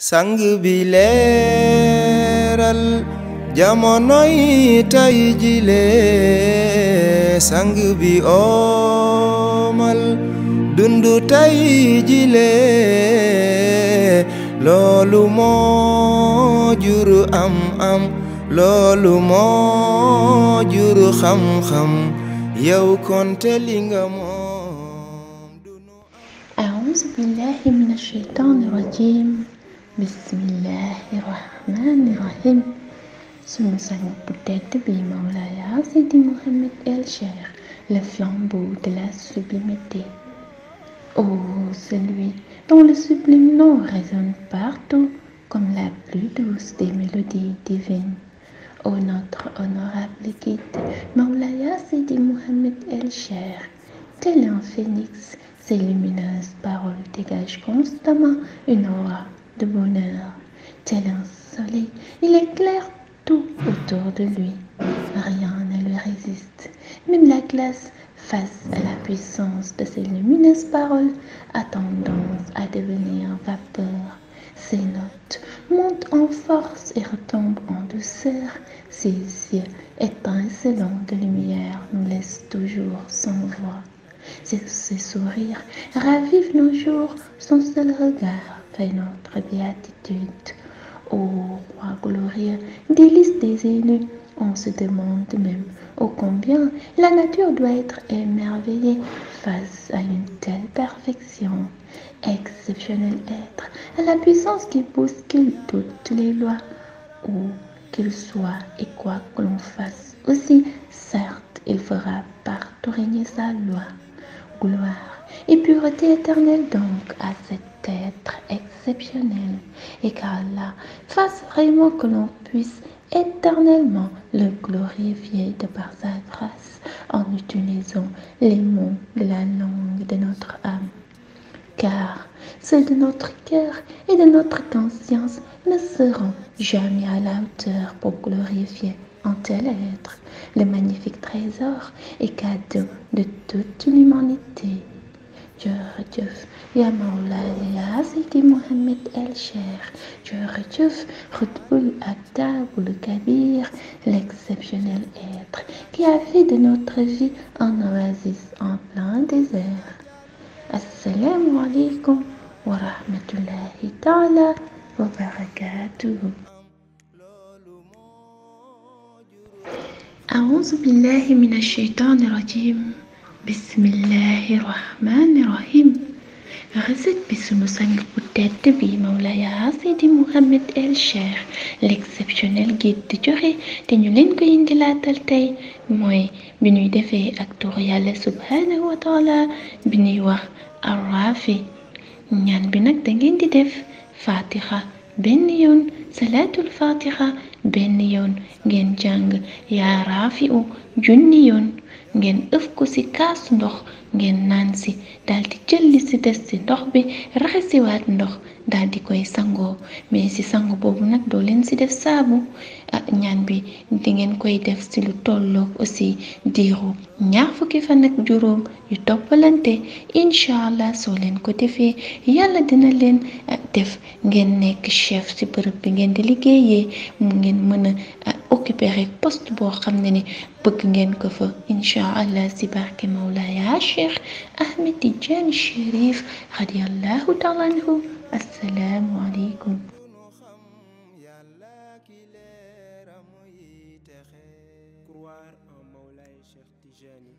sang bi leeral jamonoy tay jile sang bi omal dundu tay jile loolu moo jur am loolu moo jur xam-xam yow konte li nga moom أعوذ بالله من الشيطان الرجيم بسم الله الرحمن الرحيم sunu sang bu tedd bi Mawlaya Seydi Mouhamed El Cheikh, le flambeau de la sublimité. Oh, celui dont le sublime nom résonne partout comme la plus douce des mélodies divines. Oh, notre honorable guide, Mawlaya Seydi Mouhamed El Cheikh, tel un phénix, ses lumineuses paroles dégagent constamment une aura de bonheur. Tel un soleil, il éclaire tout autour de lui. Rien ne lui résiste. Même la glace, face à la puissance de ses lumineuses paroles, a tendance à devenir vapeur. Ses notes montent en force et retombent en douceur. Ses yeux étincelants de lumière nous laissent toujours sans voix. Ses sourires ravivent nos jours, son seul regard fait notre béatitude. Ô roi glorieux, délice des élus, on se demande même ô combien la nature doit être émerveillée face à une telle perfection. Exceptionnel être, à la puissance qui bouscule toutes les lois, où qu'il soit et quoi que l'on fasse aussi, certes, il fera partout régner sa loi. Gloire et pureté éternelle donc à cet être exceptionnel, et qu'Allah fasse vraiment que l'on puisse éternellement le glorifier de par sa grâce en utilisant les mots de la langue de notre âme. Car ceux de notre cœur et de notre conscience ne seront jamais à la hauteur pour glorifier un tel être, le magnifique trésor et cadeau de toute l'humanité. Jërëjëf ya Mawlaya Seydi Mouhamed El Cheikh, jërëjëf Khutbul Aktabul Kabir, l'exceptionnel être qui a fait de notre vie un oasis en plein désert. Assalamu alaikum wa rahmatullahi ta'ala wa barakatuhu. أعوذ بالله من الشيطان الرجيم بسم الله الرحمن الرحيم. recette bi sunu sang bu tedd bi Mawlaya Seydi Mouhamed El Cheikh, l'exceptionnel guide di joxe te ñu leen ko indilaatal tey mooy bi ñuy defee ak turu Yàlla subhanahu wa taala bi ñuy wax arrafi. ñaan bi nag da ngeen di def fatiha benn yoon, salaatul fatiha benn yoon, ngeen jàng yaa raafi'u junni yoon, ngeen ëf ko ci kaas ndox, ngeen naan ci daldi jël li ci des ci ndox bi raxasiwaat ndox daldi koy sangoo. mais ci sangu boobu nag doo leen ci def saabu. ñaan bi di ngeen koy def ci lu tolloog aussi diiru 20 fan ak juróom yu toppalante. incha allah soo leen ko defee yàlla dina leen def ngeen nekk chef ci bërëb bi ngeen di liggéeyee, mu ngeen mën a occuper rek poste boo xam ne ni bëgg ngeen ko fa incha allah ci barke Mawlaya Cheikh Ahmed Tidiane Chérif radiyallahu taala anhu. assalaamu aleykum. Croire en Mawlaya Cheikh Tijani